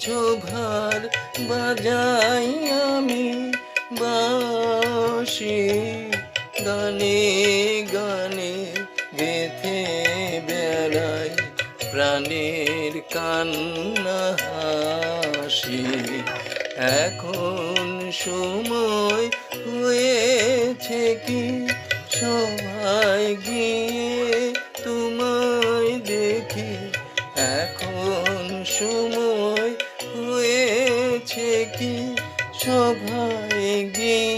ভার বাজাই আমি বাঁশি, গানে গানে গেথে বেড়াই প্রাণের কান্না হাসি। এখন সময় হয়েছে কি সবাই গিয়ে তোমায় দেখি, এখন সময় হয়েছে কি সবাই গিয়ে